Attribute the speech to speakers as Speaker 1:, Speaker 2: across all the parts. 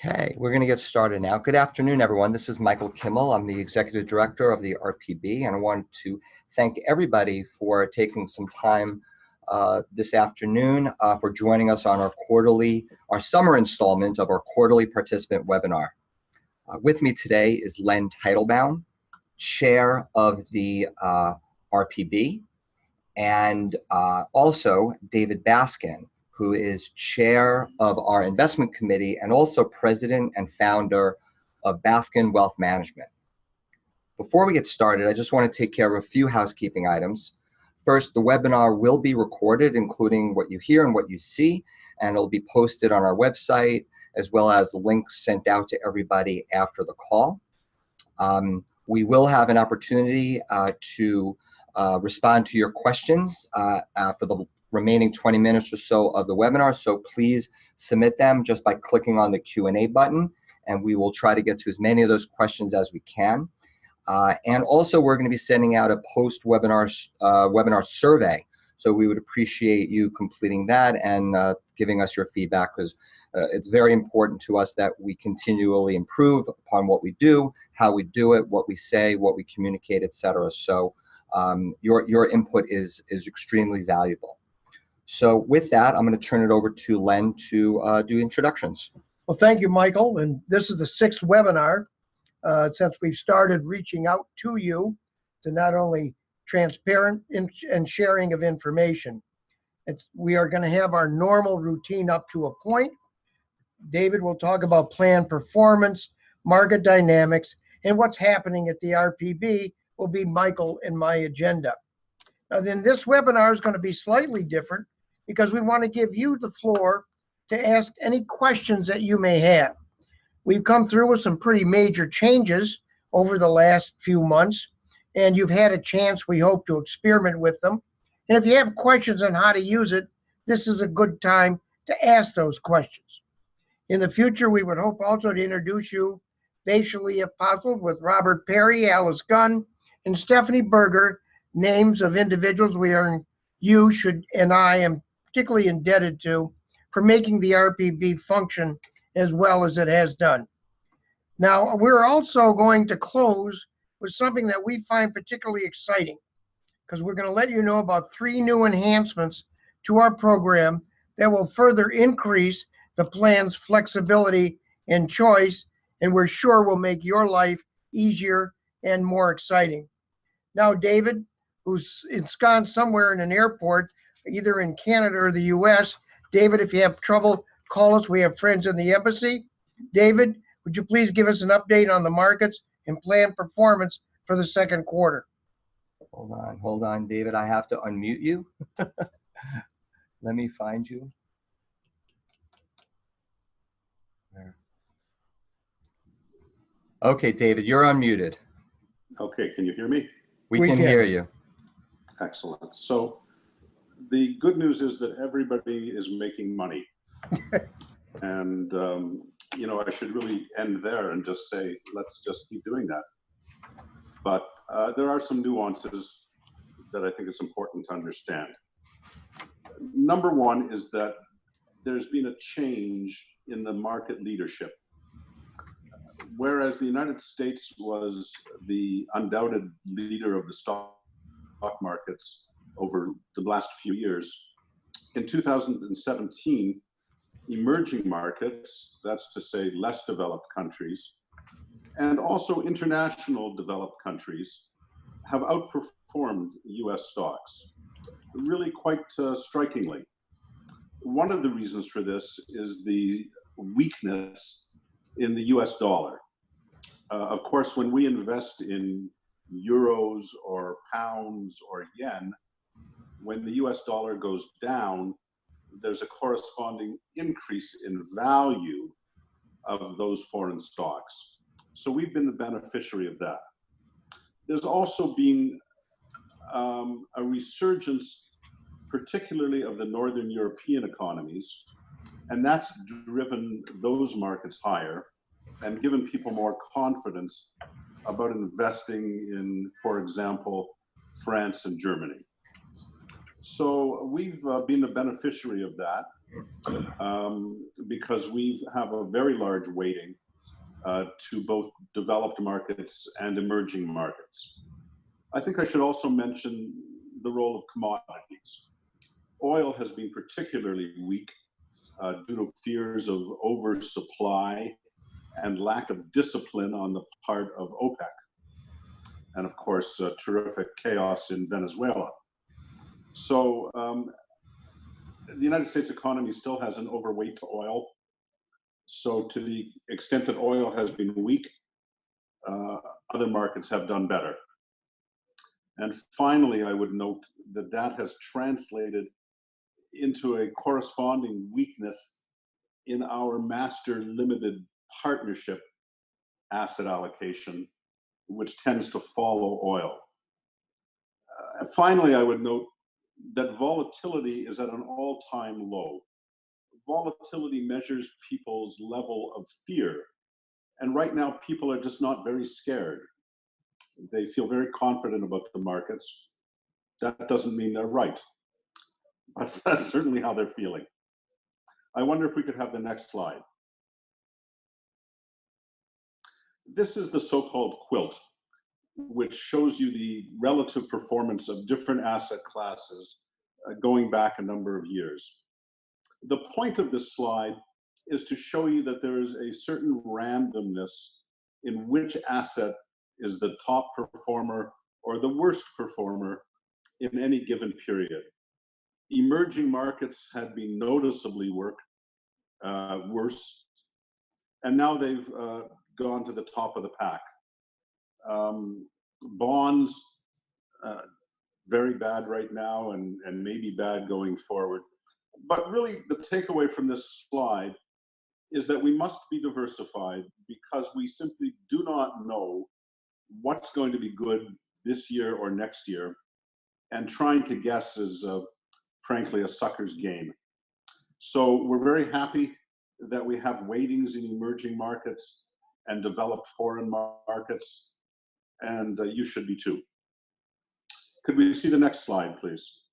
Speaker 1: Okay, we're going to get started now. Good afternoon, everyone. This is Michael Kimmel. I'm the Executive Director of the RPB, and I want to thank everybody for taking some time this afternoon for joining us on our summer installment of our quarterly participant webinar. With me today is Len Teitelbaum, Chair of the RPB, and also David Baskin, who is chair of our investment committee and also president and founder of Baskin Wealth Management. Before we get started, I just want to take care of a few housekeeping items. First, the webinar will be recorded, including what you hear and what you see, and it'll be posted on our website, as well as links sent out to everybody after the call. We will have an opportunity to respond to your questions for the remaining 20 minutes or so of the webinar, so please submit them just by clicking on the Q&A button, and we will try to get to as many of those questions as we can. And also, we're going to be sending out a post-webinar webinar survey, so we would appreciate you completing that and giving us your feedback, because it's very important to us that we continually improve upon what we do, how we do it, what we say, what we communicate, etc. So your input is extremely valuable. So with that, I'm going to turn it over to Len to do introductions.
Speaker 2: Well, thank you, Michael. And this is the 6th webinar since we've started reaching out to you to not only transparent and sharing of information. We are going to have our normal routine up to a point. David will talk about plan performance, market dynamics, and what's happening at the RPB will be Michael and my agenda. Now, then this webinar is going to be slightly different because we want to give you the floor to ask any questions that you may have. We've come through with some pretty major changes over the last few months, and you've had a chance, we hope, to experiment with them. And if you have questions on how to use it, this is a good time to ask those questions. In the future, we would hope also to introduce you facially, if possible, with Robert Perry, Alice Gunn, and Stephanie Berger, names of individuals and I am particularly indebted to for making the RPB function as well as it has done. Now, we're also going to close with something that we find particularly exciting, because we're going to let you know about 3 new enhancements to our program that will further increase the plan's flexibility and choice, and we're sure will make your life easier and more exciting. Now, David, who's ensconced somewhere in an airport, either in Canada or the US. David, if you have trouble, call us. We have friends in the embassy. David, would you please give us an update on the markets and plan performance for the 2nd quarter?
Speaker 1: Hold on, David. I have to unmute you. Let me find you. There. Okay, David, you're unmuted.
Speaker 3: Okay, can you hear me?
Speaker 1: We can hear you.
Speaker 3: Excellent. So the good news is that everybody is making money. And, I should really end there and just say, let's just keep doing that. But there are some nuances that I think it's important to understand. Number one is that there's been a change in the market leadership. Whereas the United States was the undoubted leader of the stock markets over the last few years, in 2017, emerging markets, that's to say less developed countries, and also international developed countries have outperformed US stocks, really quite strikingly. One of the reasons for this is the weakness in the US dollar. Of course, when we invest in euros or pounds or yen, when the US dollar goes down, there's a corresponding increase in value of those foreign stocks. So we've been the beneficiary of that. There's also been a resurgence, particularly of the Northern European economies, and that's driven those markets higher and given people more confidence about investing in, for example, France and Germany. So we've been the beneficiary of that. because we have a very large weighting to both developed markets and emerging markets. I think I should also mention the role of commodities. Oil has been particularly weak due to fears of oversupply and lack of discipline on the part of OPEC. And of course, terrific chaos in Venezuela. So the United States economy still has an overweight to oil. So to the extent that oil has been weak, other markets have done better. And finally, I would note that that has translated into a corresponding weakness in our master limited partnership asset allocation, which tends to follow oil. Finally, I would note that volatility is at an all-time low. Volatility measures people's level of fear. And right now, people are just not very scared. They feel very confident about the markets. That doesn't mean they're right, but that's certainly how they're feeling. I wonder if we could have the next slide. This is the so-called quilt, which shows you the relative performance of different asset classes going back a number of years. The point of this slide is to show you that there is a certain randomness in which asset is the top performer or the worst performer in any given period. Emerging markets had been noticeably worse, and now they've gone to the top of the pack. Bonds, very bad right now and maybe bad going forward. But really the takeaway from this slide is that we must be diversified because we simply do not know what's going to be good this year or next year, and trying to guess is frankly a sucker's game. So we're very happy that we have weightings in emerging markets and developed foreign markets, and you should be too. Could we see the next slide, please?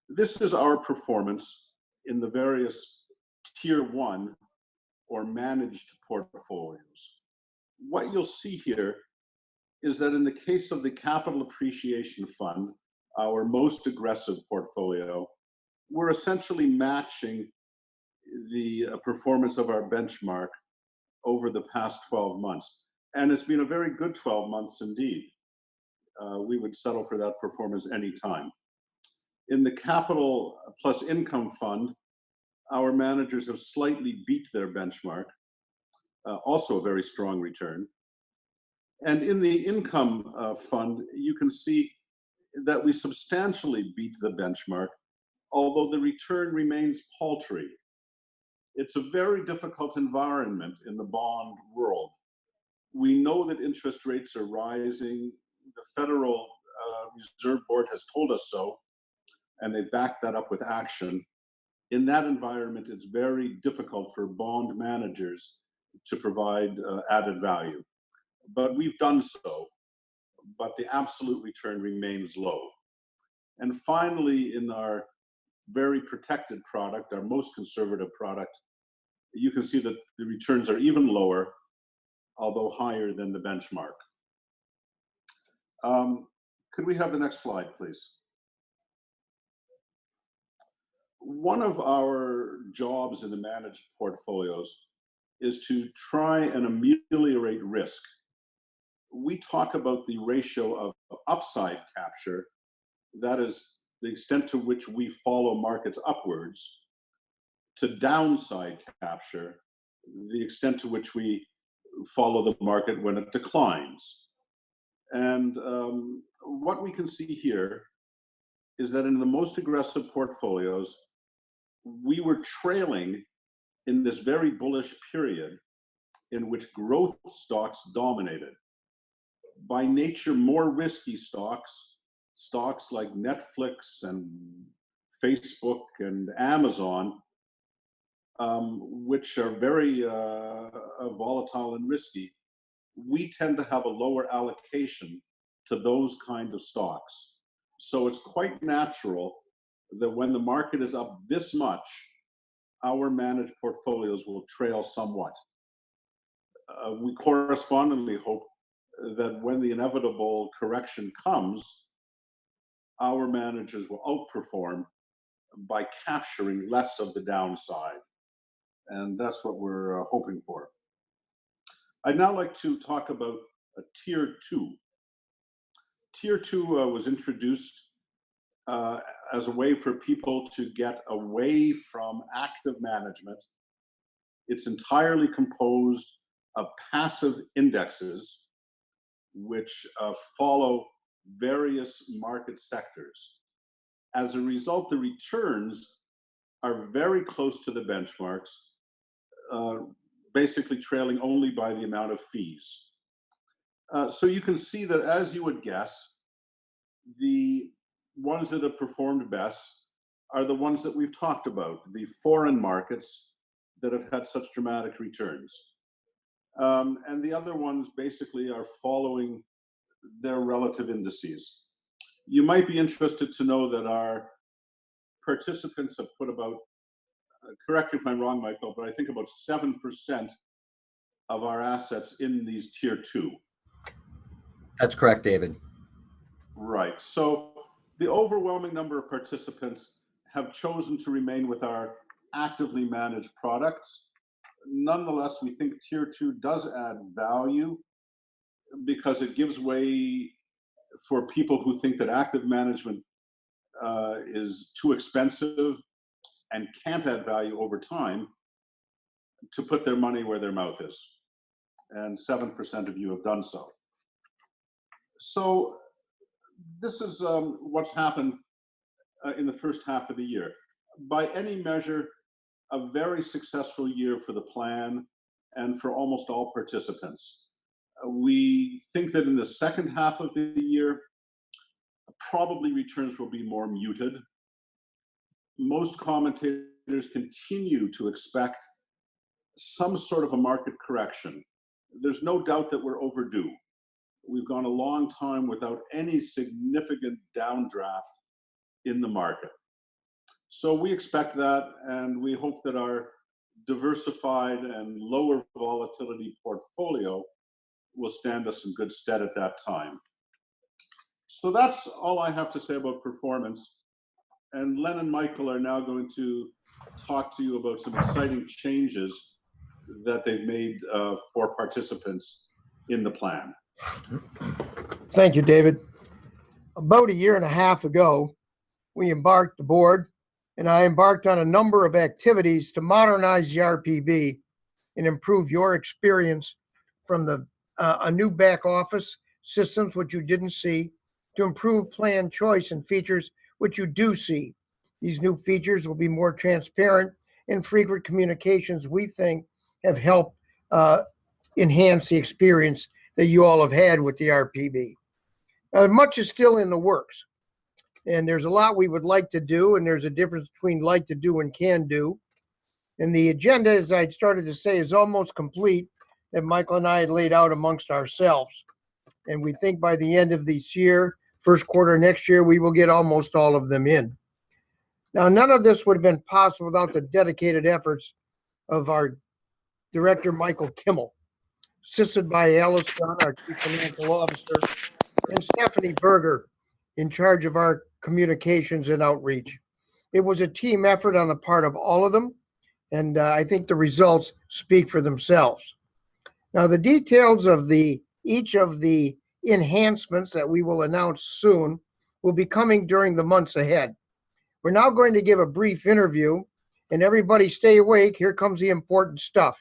Speaker 3: This is our performance in the various tier 1 or managed portfolios. What you'll see here is that in the case of the Capital Appreciation Fund, our most aggressive portfolio, we're essentially matching the performance of our benchmark over the past 12 months. And it's been a very good 12 months indeed. We would settle for that performance anytime. In the Capital Plus Income Fund, our managers have slightly beat their benchmark, also a very strong return. And in the Income Fund, you can see that we substantially beat the benchmark, although the return remains paltry. It's a very difficult environment in the bond world. We know that interest rates are rising. The Federal Reserve Board has told us so, and they backed that up with action. In that environment, it's very difficult for bond managers to provide added value. But we've done so, but the absolute return remains low. And finally, in our very protected product, our most conservative product, you can see that the returns are even lower, although higher than the benchmark. Could we have the next slide, please? One of our jobs in the managed portfolios is to try and ameliorate risk. We talk about the ratio of upside capture, that is the extent to which we follow markets upwards, to downside capture, the extent to which we follow the market when it declines. And what we can see here is that in the most aggressive portfolios, we were trailing in this very bullish period in which growth stocks dominated. By nature, more risky stocks like Netflix and Facebook and Amazon, which are very volatile and risky, we tend to have a lower allocation to those kind of stocks. So it's quite natural that when the market is up this much, our managed portfolios will trail somewhat. We correspondingly hope that when the inevitable correction comes, our managers will outperform by capturing less of the downside. And that's what we're hoping for. I'd now like to talk about Tier 2. Tier 2 was introduced as a way for people to get away from active management. It's entirely composed of passive indexes which follow various market sectors. As a result, the returns are very close to the benchmarks, basically trailing only by the amount of fees. So you can see that, as you would guess, the ones that have performed best are the ones that we've talked about, the foreign markets that have had such dramatic returns. And the other ones basically are following their relative indices. You might be interested to know that our participants have put about, correct me if I'm wrong, Michael, but I think about 7% of our assets in these Tier 2.
Speaker 1: That's correct, David.
Speaker 3: Right. So the overwhelming number of participants have chosen to remain with our actively managed products. Nonetheless, we think Tier 2 does add value because it gives way for people who think that active management is too expensive and can't add value over time to put their money where their mouth is. And 7% of you have done so. So this is what's happened in the first half of the year. By any measure, a very successful year for the plan and for almost all participants. We think that in the second half of the year, probably returns will be more muted. Most commentators continue to expect some sort of a market correction. There's no doubt that we're overdue. We've gone a long time without any significant downdraft in the market. So we expect that, and we hope that our diversified and lower volatility portfolio will stand us in good stead at that time. So that's all I have to say about performance. And Len and Michael are now going to talk to you about some exciting changes that they've made for participants in the plan.
Speaker 2: Thank you, David. About a year and a half ago, we embarked, the board and I embarked on a number of activities to modernize the RPB and improve your experience from a new back office systems, which you didn't see, to improve plan choice and features, which you do see. These new features will be more transparent and frequent communications, we think, have helped enhance the experience that you all have had with the RPB. Much is still in the works, and there's a lot we would like to do, and there's a difference between like to do and can do. And the agenda, as I started to say, is almost complete, that Michael and I had laid out amongst ourselves. And we think by the end of this year, first quarter next year, we will get almost all of them in. Now, none of this would have been possible without the dedicated efforts of our director, Michael Kimmel, assisted by Alice Dunn, our Chief Financial Officer, and Stephanie Berger, in charge of our communications and outreach. It was a team effort on the part of all of them, and I think the results speak for themselves. Now, the details of each of the enhancements that we will announce soon will be coming during the months ahead. We're now going to give a brief interview, and everybody stay awake. Here comes the important stuff.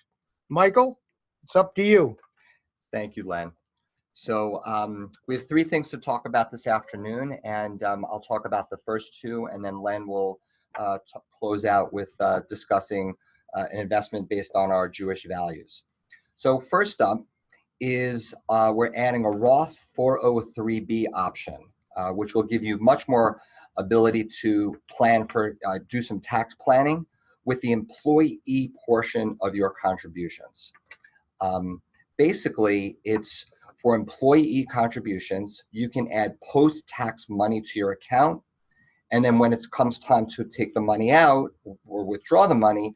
Speaker 2: Michael, it's up to you.
Speaker 1: Thank you, Len. So we have three things to talk about this afternoon, and I'll talk about the first two, and then Len will close out with discussing an investment based on our Jewish values. So first up is we're adding a Roth 403B option, which will give you much more ability to plan for, do some tax planning with the employee portion of your contributions. Basically, it's for employee contributions. You can add post-tax money to your account, And then when it comes time to take the money out or withdraw the money,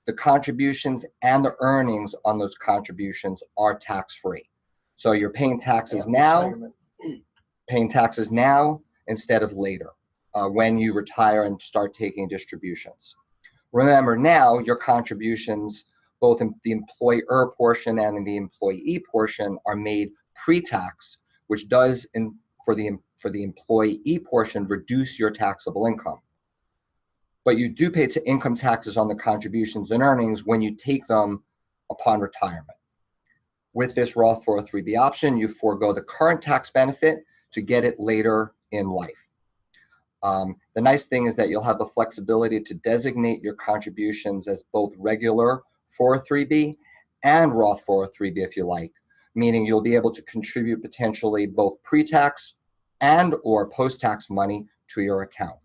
Speaker 1: the contributions and the earnings on those contributions are tax-free. So you're paying taxes now, instead of later, when you retire and start taking distributions. Remember, now your contributions, both in the employer portion and in the employee portion, are made pre-tax, which does, for the employee portion, reduce your taxable income. But you do pay income taxes on the contributions and earnings when you take them upon retirement. With this Roth 403B option, you forego the current tax benefit to get it later in life. The nice thing is that you'll have the flexibility to designate your contributions as both regular 403B and Roth 403B if you like, meaning you'll be able to contribute potentially both pre-tax and or post-tax money to your account.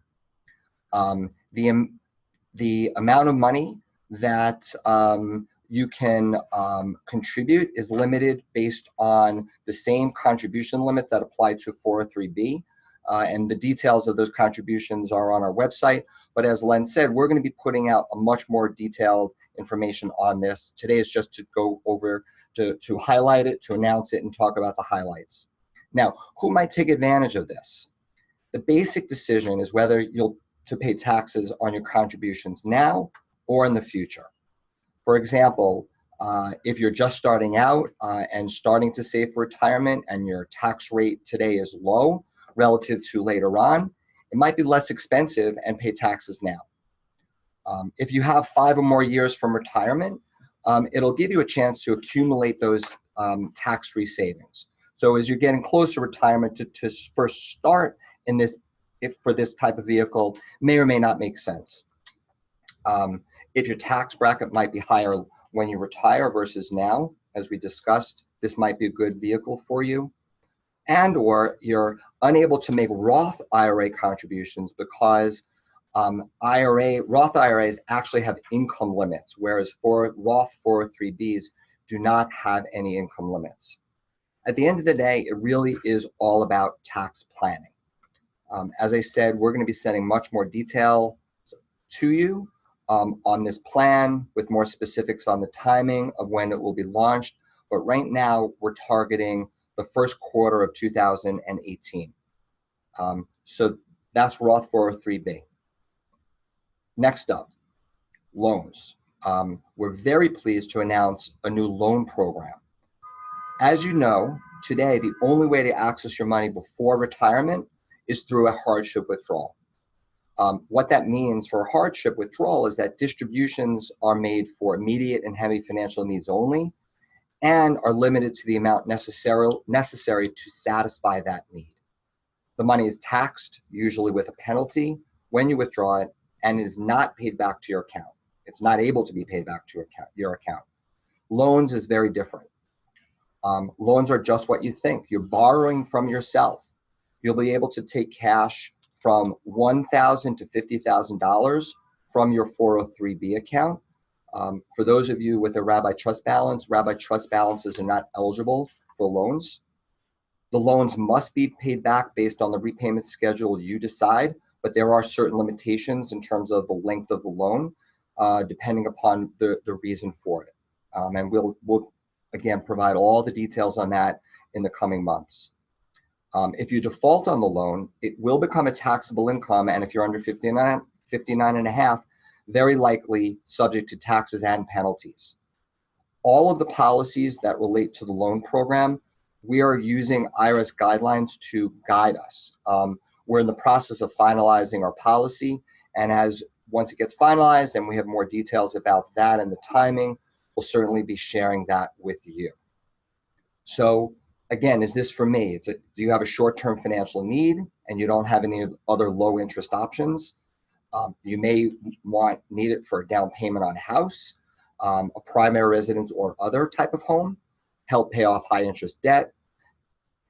Speaker 1: The amount of money that you can contribute is limited based on the same contribution limits that apply to 403B. And the details of those contributions are on our website. But as Len said, we're going to be putting out a much more detailed information on this. Today is just to go over, to highlight it, to announce it, and talk about the highlights. Now, who might take advantage of this? The basic decision is whether you'll to pay taxes on your contributions now or in the future. For example, if you're just starting out and starting to save for retirement and your tax rate today is low relative to later on, it might be less expensive and pay taxes now. If you have 5 or more years from retirement, it'll give you a chance to accumulate those tax-free savings. So as you're getting closer to retirement, to first start in this, for this type of vehicle may or may not make sense. If your tax bracket might be higher when you retire versus now, as we discussed, this might be a good vehicle for you. And or you're unable to make Roth IRA contributions because Roth IRAs actually have income limits, whereas Roth 403Bs do not have any income limits. At the end of the day, it really is all about tax planning. As I said, we're going to be sending much more detail to you on this plan with more specifics on the timing of when it will be launched. But right now, we're targeting the first quarter of 2018. So that's Roth 403B. Next up, loans. We're very pleased to announce a new loan program. As you know, today, the only way to access your money before retirement is through a hardship withdrawal. What that means for a hardship withdrawal is that distributions are made for immediate and heavy financial needs only and are limited to the amount necessary to satisfy that need. The money is taxed, usually with a penalty, when you withdraw it, and is not paid back to your account. It's not able to be paid back to your account. Loans is very different. Loans are just what you think. You're borrowing from yourself. You'll be able to take cash from $1,000 to $50,000 from your 403B account. For those of you with a Rabbi Trust balance, Rabbi Trust balances are not eligible for loans. The loans must be paid back based on the repayment schedule you decide, but there are certain limitations in terms of the length of the loan, depending upon the reason for it. And we'll again provide all the details on that in the coming months. If you default on the loan, it will become a taxable income, and if you're under 59 and a half, very likely subject to taxes and penalties. All of the policies that relate to the loan program, we are using IRS guidelines to guide us. We're in the process of finalizing our policy, and once it gets finalized and we have more details about that and the timing, we'll certainly be sharing that with you. So again, is this for me? Do you have a short-term financial need and you don't have any other low-interest options? You may need it for a down payment on a house, a primary residence or other type of home, help pay off high-interest debt.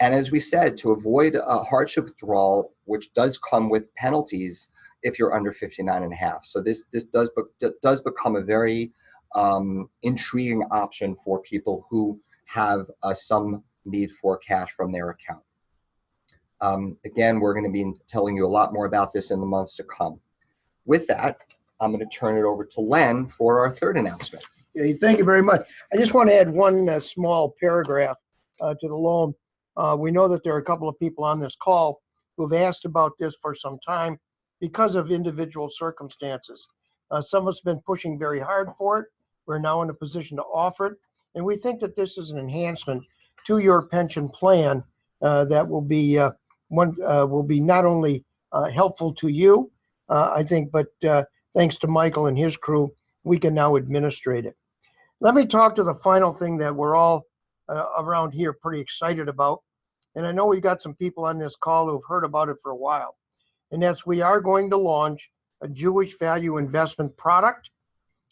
Speaker 1: And as we said, to avoid a hardship withdrawal, which does come with penalties if you're under 59 and a half. So this does become a very intriguing option for people who have some need for cash from their account. Again, we're going to be telling you a lot more about this in the months to come. With that, I'm going to turn it over to Len for our third announcement.
Speaker 2: Thank you very much. I just want to add one small paragraph to the loan. We know that there are a couple of people on this call who have asked about this for some time because of individual circumstances. Some of us have been pushing very hard for it. We're now in a position to offer it. And we think that this is an enhancement to your pension plan that will be not only helpful to you, I think, but thanks to Michael and his crew, we can now administrate it. Let me talk to the final thing that we're all around here pretty excited about. And I know we've got some people on this call who've heard about it for a while. And that's we are going to launch a Jewish value investment product.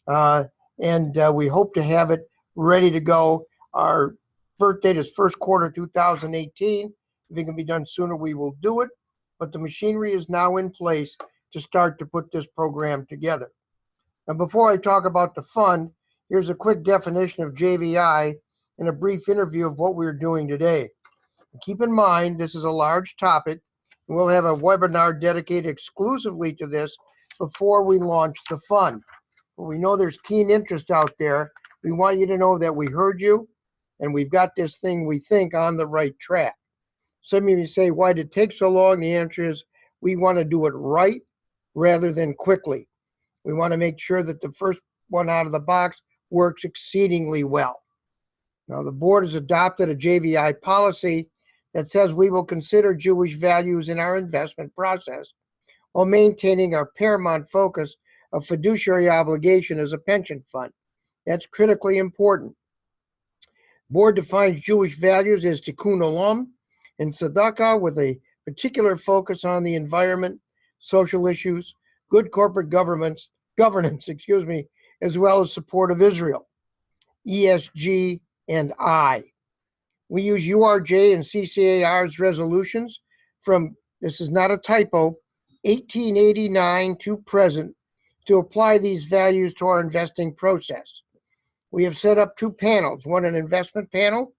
Speaker 2: And we hope to have it ready to go. Our first date is first quarter 2018. If it can be done sooner, we will do it. But the machinery is now in place to start to put this program together. And before I talk about the fund, here's a quick definition of JVI and a brief interview of what we're doing today. Keep in mind, this is a large topic. We'll have a webinar dedicated exclusively to this before we launch the fund. But we know there's keen interest out there. We want you to know that we heard you, and we've got this thing, we think, on the right track. Some of you say, why did it take so long? The answer is we want to do it right rather than quickly. We want to make sure that the first one out of the box works exceedingly well. Now, the board has adopted a JVI policy that says we will consider Jewish values in our investment process while maintaining our paramount focus of fiduciary obligation as a pension fund. That's critically important. Board defines Jewish values as tikkun olam and tzedakah with a particular focus on the environment, social issues, good corporate governance, as well as support of Israel, ESG and I. We use URJ and CCAR's resolutions from, this is not a typo, 1889 to present to apply these values to our investing process. We have set up two panels, one an investment panel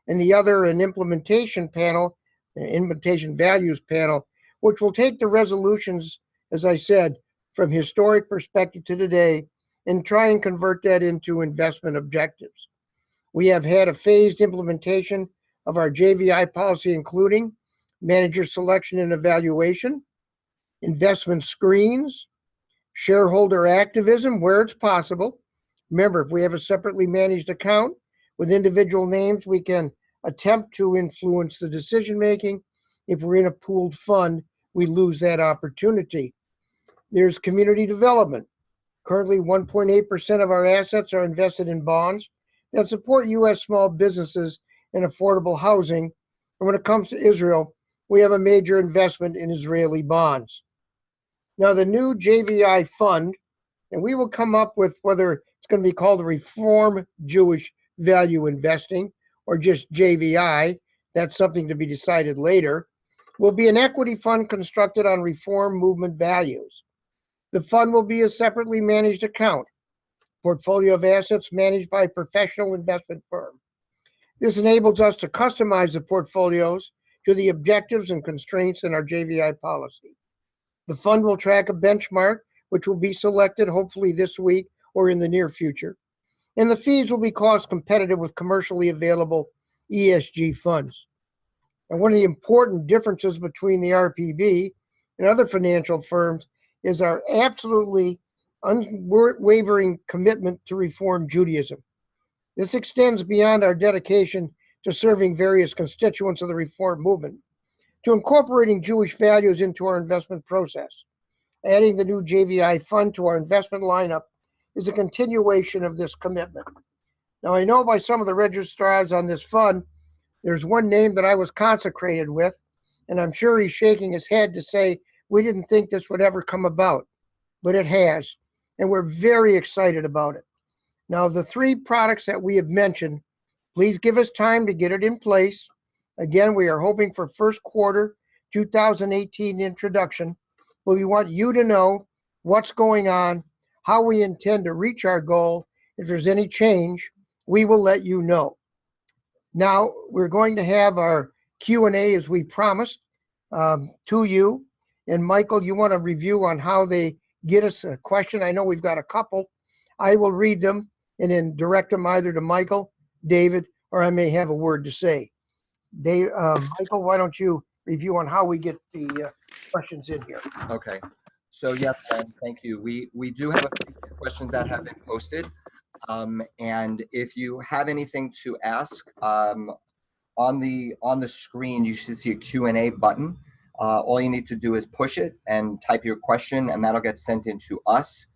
Speaker 2: and the other an implementation panel, an implementation values panel, which will take the resolutions, as I said, from historic perspective to today and try and convert that into investment objectives. We have had a phased implementation of our JVI policy, including manager selection and evaluation, investment screens, shareholder activism where it's possible. Remember, if we have a separately managed account with individual names, we can attempt to influence the decision-making. If we're in a pooled fund, we lose that opportunity. There's community development. Currently, 1.8% of our assets are invested in bonds that support U.S. small businesses and affordable housing. And when it comes to Israel, we have a major investment in Israeli bonds. Now, the new JVI fund, and we will come up with whether it's going to be called Reform Jewish Value Investing or just JVI, that's something to be decided later, will be an equity fund constructed on reform movement values. The fund will be a separately managed account, portfolio of assets managed by a professional investment firm. This enables us to customize the portfolios to the objectives and constraints in our JVI policy. The fund will track a benchmark, which will be selected hopefully this week or in the near future. And the fees will be cost competitive with commercially available ESG funds. And one of the important differences between the RPB and other financial firms is our absolutely unwavering commitment to reform Judaism. This extends beyond our dedication to serving various constituents of the reform movement, to incorporating Jewish values into our investment process. Adding the new JVI fund to our investment lineup is a continuation of this commitment. Now, I know by some of the registrars on this fund, there's one name that I was consecrated with, and I'm sure he's shaking his head to say, we didn't think this would ever come about, but it has, and we're very excited about it. Now, the three products that we have mentioned, please give us time to get it in place. Again, we are hoping for first quarter 2018 introduction, but we want you to know what's going on, how we intend to reach our goal. If there's any change, we will let you know. Now, we're going to have our Q&A as we promised. to you. And Michael, you want to review on how they get us a question? I know we've got a couple. I will read them and then direct them either to Michael, David, or I may have a word to say. Michael, why don't you review on how we get the questions in here?
Speaker 1: Okay. So yes, Ben, thank you. We do have a few questions that have been posted. And if you have anything to ask, on the screen, you should see a Q&A button. All you need to do is push it and type your question, and that'll get sent in to us,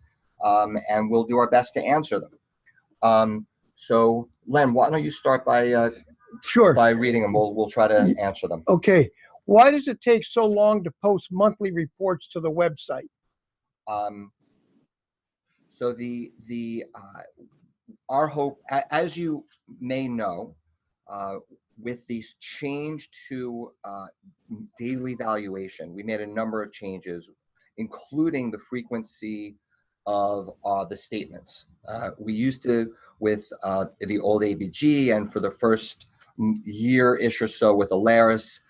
Speaker 1: and we'll do our best to answer them. So Len, why don't you start by
Speaker 2: Sure.
Speaker 1: by reading them? We'll try to answer them.
Speaker 2: Okay. Why does it take so long to post monthly reports to the website?
Speaker 1: So our hope, as you may know, with the change to daily valuation, we made a number of changes, including the frequency of the statements. We used to, with the old ABG, and for the first year-ish or so with Alaris,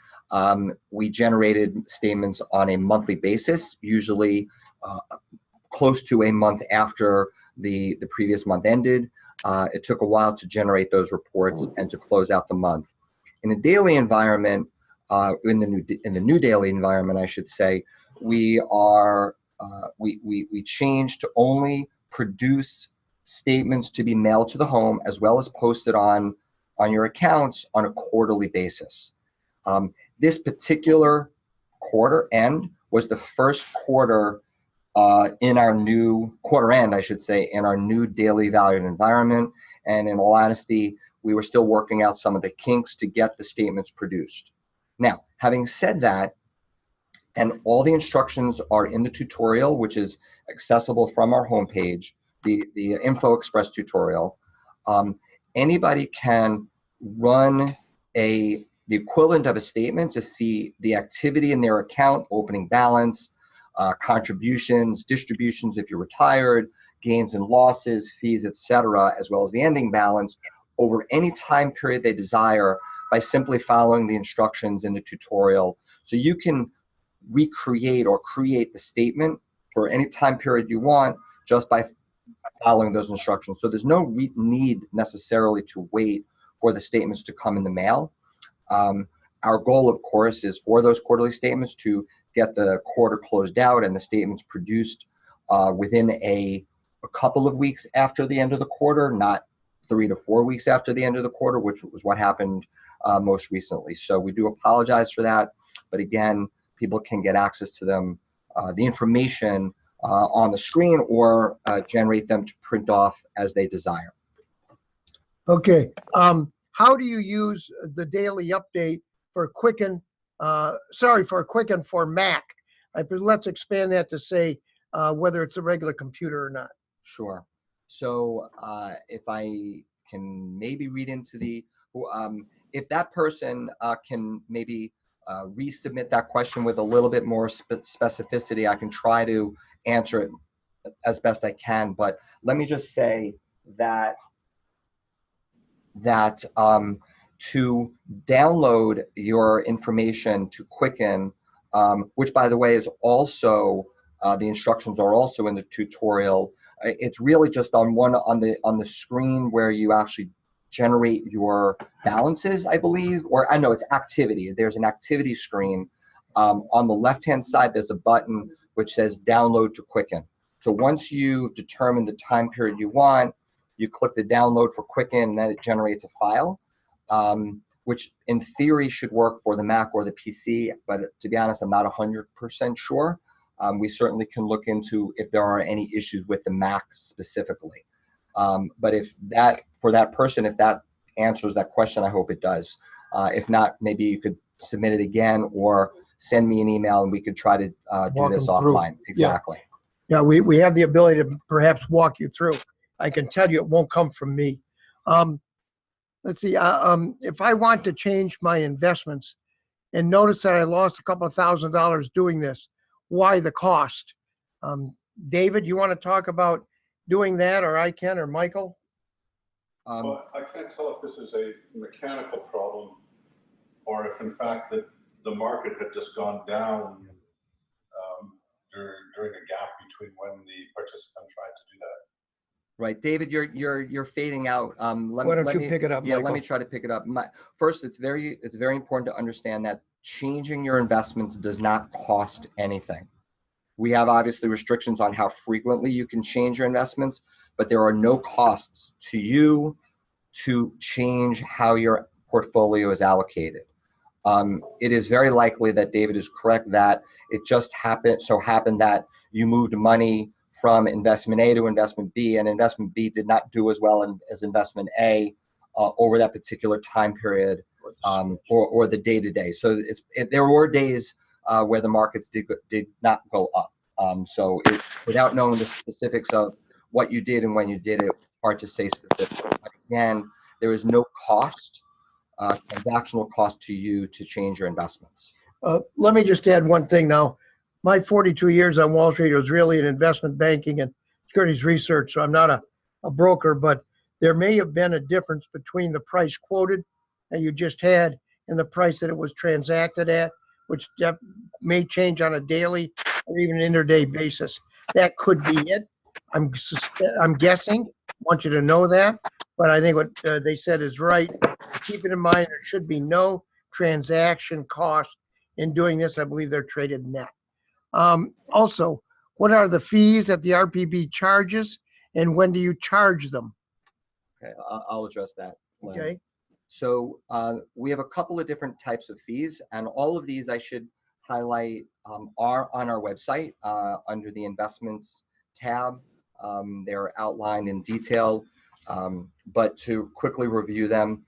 Speaker 1: we generated statements on a monthly basis, usually close to a month after the previous month ended. It took a while to generate those reports and to close out the month. In a daily environment, in the new daily environment, I should say, we changed to only produce statements to be mailed to the home as well as posted on your accounts on a quarterly basis. This particular quarter end was the first quarter in our new quarter end, I should say, in our new daily valued environment. And in all honesty, we were still working out some of the kinks to get the statements produced. Now, having said that, and all the instructions are in the tutorial, which is accessible from our homepage, the InfoExpress tutorial. Anybody can run the equivalent of a statement to see the activity in their account, opening balance, contributions, distributions if you're retired, gains and losses, fees, etc., as well as the ending balance over any time period they desire by simply following the instructions in the tutorial. So you can recreate or create the statement for any time period you want just by following those instructions. So there's no need necessarily to wait for the statements to come in the mail. Our goal, of course, is for those quarterly statements to get the quarter closed out and the statements produced within a couple of weeks after the end of the quarter, not 3 to 4 weeks after the end of the quarter, which was what happened most recently. So we do apologize for that. But again, people can get access to them, the information on the screen, or generate them to print off as they desire.
Speaker 2: Okay. How do you use the daily update for Quicken? For Quicken for Mac. Let's expand that to say whether it's a regular computer or not.
Speaker 1: Sure. So if I can maybe read into if that person can maybe resubmit that question with a little bit more specificity, I can try to answer it as best I can. But let me just say that to download your information to Quicken, which by the way is also the instructions are also in the tutorial. It's really just on the screen where you actually generate your balances, I believe, or I know it's activity. There's an activity screen. On the left-hand side, there's a button which says download to Quicken. So once you determine the time period you want, you click the download for Quicken, and then it generates a file, which in theory should work for the Mac or the PC, but to be honest, I'm not 100% sure. We certainly can look into if there are any issues with the Mac specifically. But for that person, if that answers that question, I hope it does. If not, maybe you could submit it again or send me an email and we could try to do this offline. Exactly.
Speaker 2: Yeah, we have the ability to perhaps walk you through. I can tell you it won't come from me. Let's see, if I want to change my investments and notice that I lost a couple of $1,000 doing this, why the cost? David, you want to talk about doing that, or I can, or Michael?
Speaker 3: Well, I can't tell if this is a mechanical problem or if in fact that the market had just gone down during a gap between when the participant tried to do that.
Speaker 1: Right, David, you're fading out.
Speaker 2: Why don't you pick it up,
Speaker 1: Yeah,
Speaker 2: Michael?
Speaker 1: let me try to pick it up. First, it's very important to understand that changing your investments does not cost anything. We have obviously restrictions on how frequently you can change your investments, but there are no costs to you to change how your portfolio is allocated. It is very likely that David is correct that it just happened that you moved money from investment A to investment B, and investment B did not do as well as investment A over that particular time period, or the day-to-day. So there were days where the markets did not go up. Without knowing the specifics of what you did and when you did it, hard to say specifically. But again, there is no cost, transactional cost to you to change your investments.
Speaker 2: Let me just add one thing now. My 42 years on Wall Street was really in investment banking and securities research, so I'm not a broker, but there may have been a difference between the price quoted that you just had and the price that it was transacted at, which may change on a daily or even intraday basis. That could be it. I'm guessing. I want you to know that, but I think what they said is right. Keep it in mind, there should be no transaction cost in doing this. I believe they're traded net. Also, what are the fees that the RPB charges, and when do you charge them?
Speaker 1: Okay, I'll address that.
Speaker 2: Okay.
Speaker 1: So we have a couple of different types of fees, and all of these I should highlight are on our website under the investments tab. They're outlined in detail, but to quickly review them,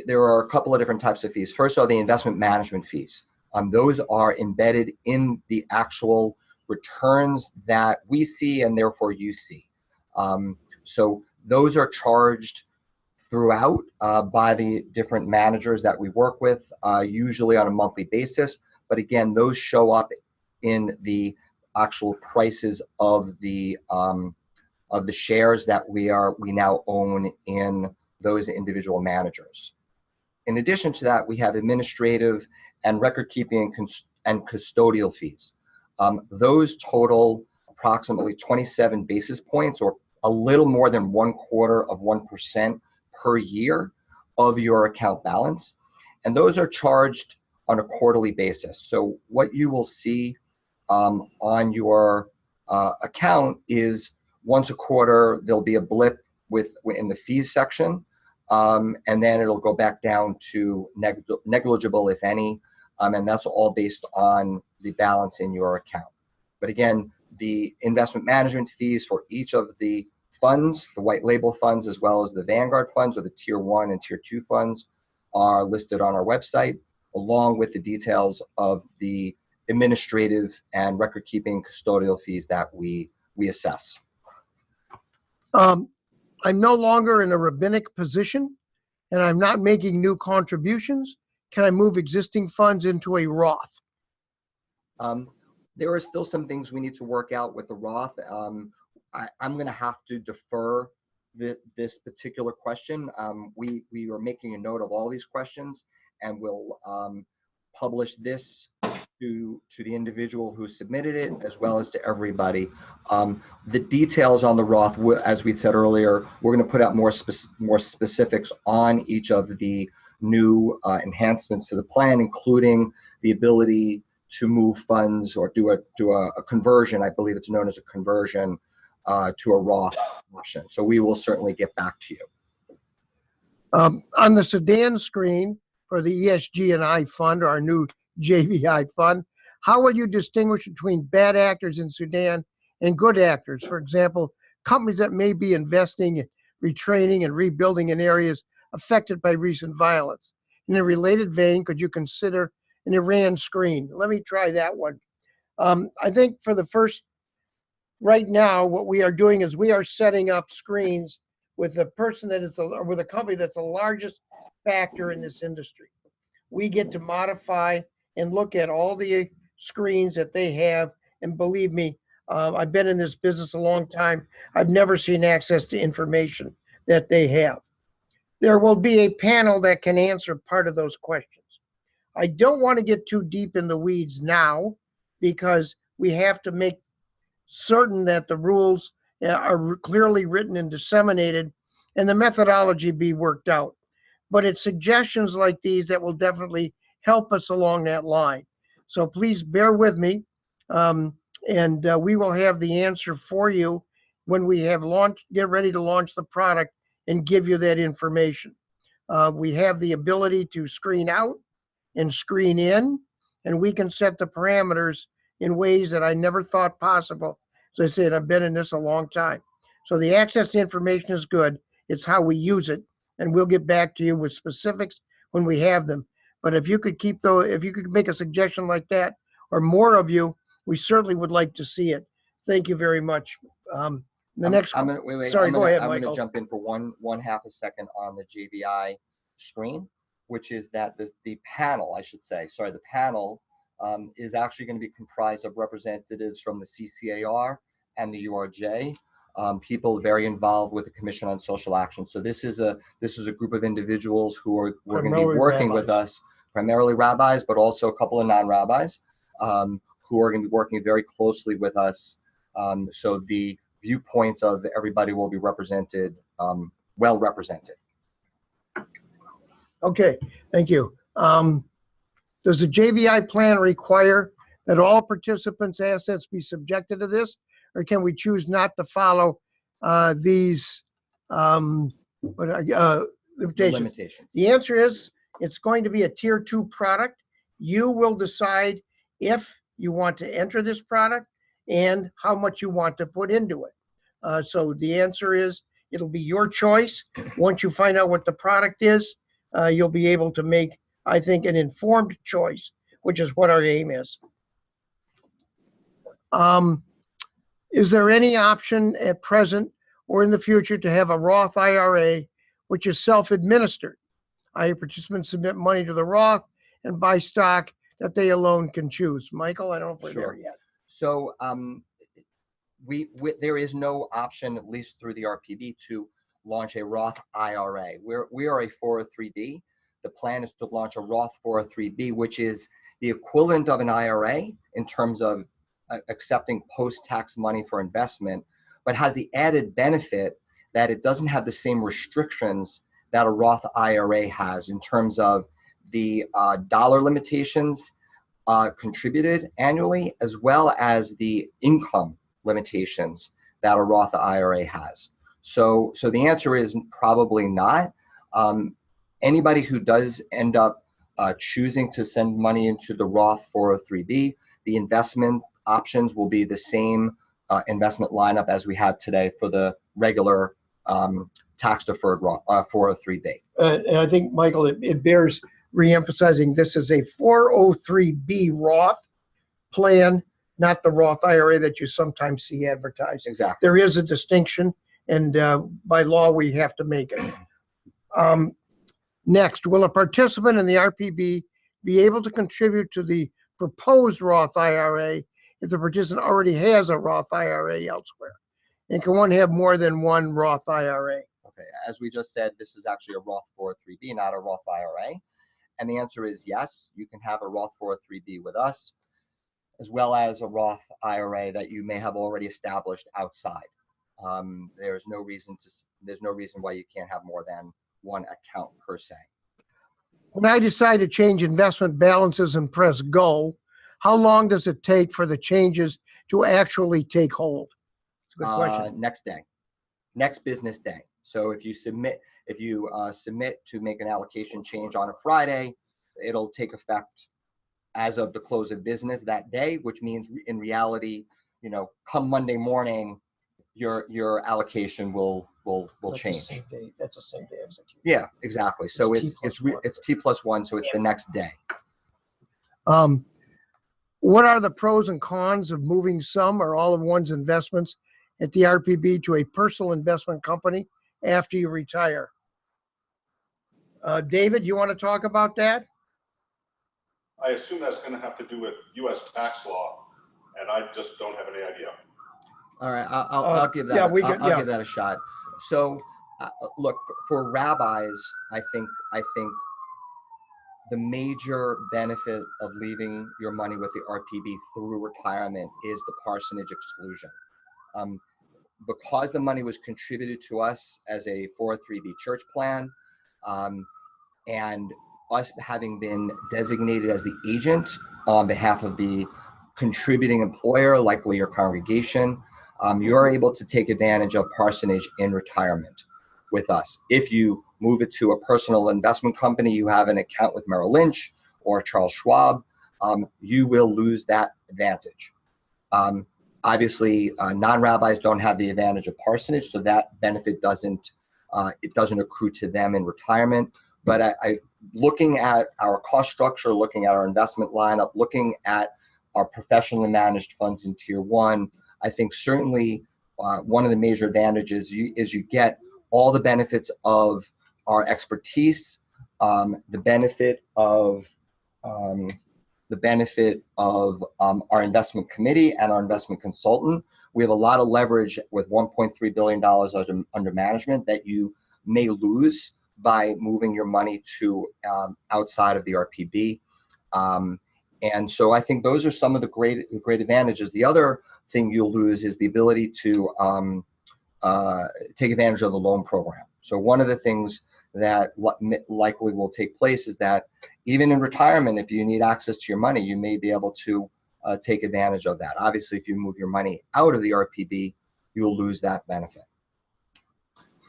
Speaker 1: there are a couple of different types of fees. First are the investment management fees. Those are embedded in the actual returns that we see and therefore you see. So those are charged throughout by the different managers that we work with, usually on a monthly basis. But again, those show up in the actual prices of the shares that we now own in those individual managers. In addition to that, we have administrative and record keeping and custodial fees. Those total approximately 27 basis points, or a little more than 0.25% per year of your account balance. And those are charged on a quarterly basis. So what you will see on your account is once a quarter, there'll be a blip in the fees section. And then it'll go back down to negligible, if any, and that's all based on the balance in your account. But again, the investment management fees for each of the funds, the white label funds, as well as the Vanguard funds or the Tier 1 and Tier 2 funds, are listed on our website, along with the details of the administrative and record-keeping custodial fees that we assess.
Speaker 2: I'm no longer in a rabbinic position, and I'm not making new contributions. Can I move existing funds into a Roth?
Speaker 1: There are still some things we need to work out with the Roth. I'm going to have to defer this particular question. We are making a note of all these questions, and we'll publish this to the individual who submitted it, as well as to everybody. The details on the Roth, as we said earlier, we're going to put out more specifics on each of the new enhancements to the plan, including the ability to move funds or do a conversion. I believe it's known as a conversion to a Roth option. So we will certainly get back to you.
Speaker 2: On the Sudan screen for the ESG and I fund, our new JVI fund, how will you distinguish between bad actors in Sudan and good actors? For example, companies that may be investing, retraining, and rebuilding in areas affected by recent violence. In a related vein, could you consider an Iran screen? Let me try that one. I think for the first, right now, what we are doing is we are setting up screens with the person that is, with a company that's the largest factor in this industry. We get to modify and look at all the screens that they have. And believe me, I've been in this business a long time. I've never seen access to information that they have. There will be a panel that can answer part of those questions. I don't want to get too deep in the weeds now because we have to make certain that the rules are clearly written and disseminated and the methodology be worked out. But it's suggestions like these that will definitely help us along that line. So please bear with me, and we will have the answer for you when we have get ready to launch the product and give you that information. We have the ability to screen out and screen in, and we can set the parameters in ways that I never thought possible. As I said, I've been in this a long time. So the access to information is good. It's how we use it, and we'll get back to you with specifics when we have them. But if you could if you could make a suggestion like that, or more of you, we certainly would like to see it. Thank you very much. Next.
Speaker 1: I'm gonna wait.
Speaker 2: Sorry, go ahead,
Speaker 1: I'm
Speaker 2: Michael.
Speaker 1: gonna jump in for one half a second on the JVI screen, which is that the panel, I should say, sorry, the panel is actually going to be comprised of representatives from the CCAR and the URJ, people very involved with the Commission on Social Action. So this is a group of individuals who are going to be working with us, primarily rabbis, but also a couple of non-rabbis, who are going to be working very closely with us. So the viewpoints of everybody will be represented, well represented.
Speaker 2: Okay, thank you. Does the JVI plan require that all participants' assets be subjected to this, or can we choose not to follow these limitations? The answer is it's going to be a tier 2 product. You will decide if you want to enter this product and how much you want to put into it. So the answer is it'll be your choice. Once you find out what the product is, you'll be able to make, I think, an informed choice, which is what our aim is. Is there any option at present or in the future to have a Roth IRA, which is self-administered? Participants submit money to the Roth and buy stock that they alone can choose. Michael, I don't know if we're there yet.
Speaker 1: So there is no option, at least through the RPB, to launch a Roth IRA. We are a 403B. The plan is to launch a Roth 403B, which is the equivalent of an IRA in terms of accepting post-tax money for investment, but has the added benefit that it doesn't have the same restrictions that a Roth IRA has in terms of the dollar limitations contributed annually, as well as the income limitations that a Roth IRA has. So the answer is probably not. Anybody who does end up choosing to send money into the Roth 403B, the investment options will be the same investment lineup as we have today for the regular tax-deferred 403B.
Speaker 2: And I think, Michael, it bears reemphasizing this is a 403B Roth plan, not the Roth IRA that you sometimes see advertised.
Speaker 1: Exactly.
Speaker 2: There is a distinction, and by law, we have to make it. Next, will a participant in the RPB be able to contribute to the proposed Roth IRA if the participant already has a Roth IRA elsewhere? And can one have more than one Roth IRA?
Speaker 1: Okay, as we just said, this is actually a Roth 403B, not a Roth IRA. And the answer is yes, you can have a Roth 403B with us, as well as a Roth IRA that you may have already established outside. There's no reason why you can't have more than one account per se.
Speaker 2: When I decide to change investment balances and press go, how long does it take for the changes to actually take hold? That's a good question.
Speaker 1: Next day, next business day. So if you submit to make an allocation change on a Friday, it'll take effect as of the close of business that day, which means in reality, come Monday morning, your allocation will change.
Speaker 2: That's the same day execution.
Speaker 1: Yeah, exactly. So it's T+1, so it's the next day.
Speaker 2: What are the pros and cons of moving some or all of one's investments at the RPB to a personal investment company after you retire? David, you want to talk about that?
Speaker 3: I assume that's going to have to do with U.S. tax law, and I just don't have any idea.
Speaker 1: All right, I'll give that. I'll give that a shot. So, look, for rabbis, I think the major benefit of leaving your money with the RPB through retirement is the parsonage exclusion. Because the money was contributed to us as a 403B church plan, and us having been designated as the agent on behalf of the contributing employer, likely your congregation, you're able to take advantage of parsonage in retirement with us. If you move it to a personal investment company, you have an account with Merrill Lynch or Charles Schwab, you will lose that advantage. Obviously, non-rabbis don't have the advantage of parsonage, so that benefit doesn't accrue to them in retirement. But looking at our cost structure, looking at our investment lineup, looking at our professionally managed funds in Tier 1, I think certainly one of the major advantages is you get all the benefits of our expertise, the benefit of our investment committee and our investment consultant. We have a lot of leverage with $1.3 billion under management that you may lose by moving your money to outside of the RPB. And so I think those are some of the great advantages. The other thing you'll lose is the ability to take advantage of the loan program. So one of the things that likely will take place is that even in retirement, if you need access to your money, you may be able to take advantage of that. Obviously, if you move your money out of the RPB, you'll lose that benefit.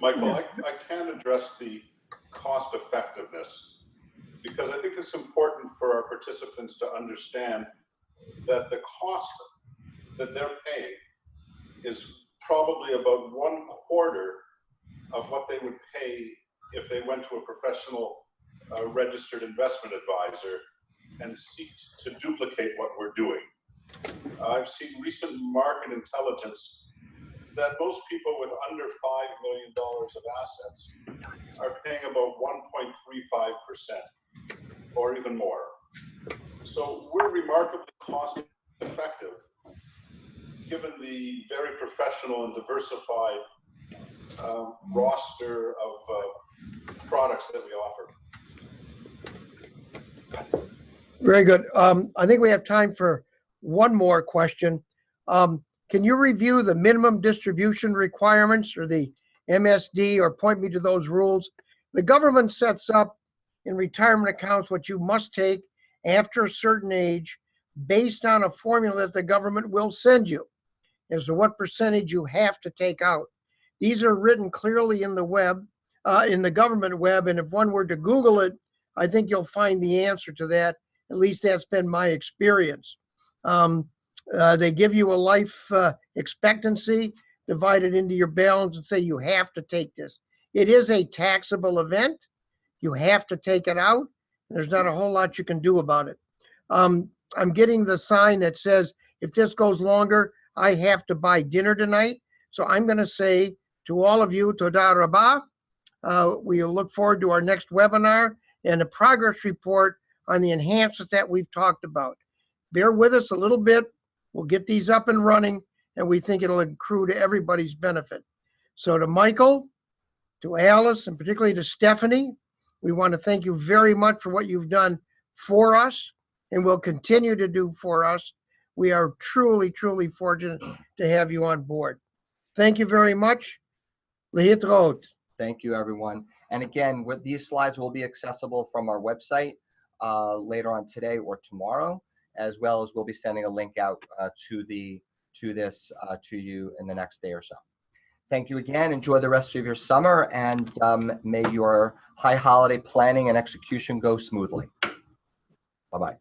Speaker 4: Michael, I can address the cost effectiveness, because I think it's important for our participants to understand that the cost that they're paying is probably about 1/4 of what they would pay if they went to a professional registered investment advisor and seek to duplicate what we're doing. I've seen recent market intelligence that most people with under $5 million of assets are paying about 1.35% or even more. So we're remarkably cost effective given the very professional and diversified roster of products that we offer.
Speaker 2: Very good. I think we have time for one more question. Can you review the minimum distribution requirements, or the MSD, or point me to those rules? The government sets up in retirement accounts what you must take after a certain age based on a formula that the government will send you as to what percentage you have to take out. These are written clearly in the web, in the government web, and if one were to Google it, I think you'll find the answer to that. At least that's been my experience. They give you a life expectancy divided into your balance and say you have to take this. It is a taxable event. You have to take it out. There's not a whole lot you can do about it. I'm getting the sign that says, if this goes longer, I have to buy dinner tonight. So I'm going to say to all of you, Toda Rabah. We'll look forward to our next webinar and a progress report on the enhancements that we've talked about. Bear with us a little bit. We'll get these up and running, and we think it'll accrue to everybody's benefit. So to Michael, to Alice, and particularly to Stephanie, we want to thank you very much for what you've done for us and will continue to do for us. We are truly, truly fortunate to have you on board. Thank you very much. Lehitraot.
Speaker 1: Thank you, everyone. And again, these slides will be accessible from our website later on today or tomorrow, as well as we'll be sending a link out to you in the next day or so. Thank you again. Enjoy the rest of your summer, and may your high holiday planning and execution go smoothly. Bye-bye.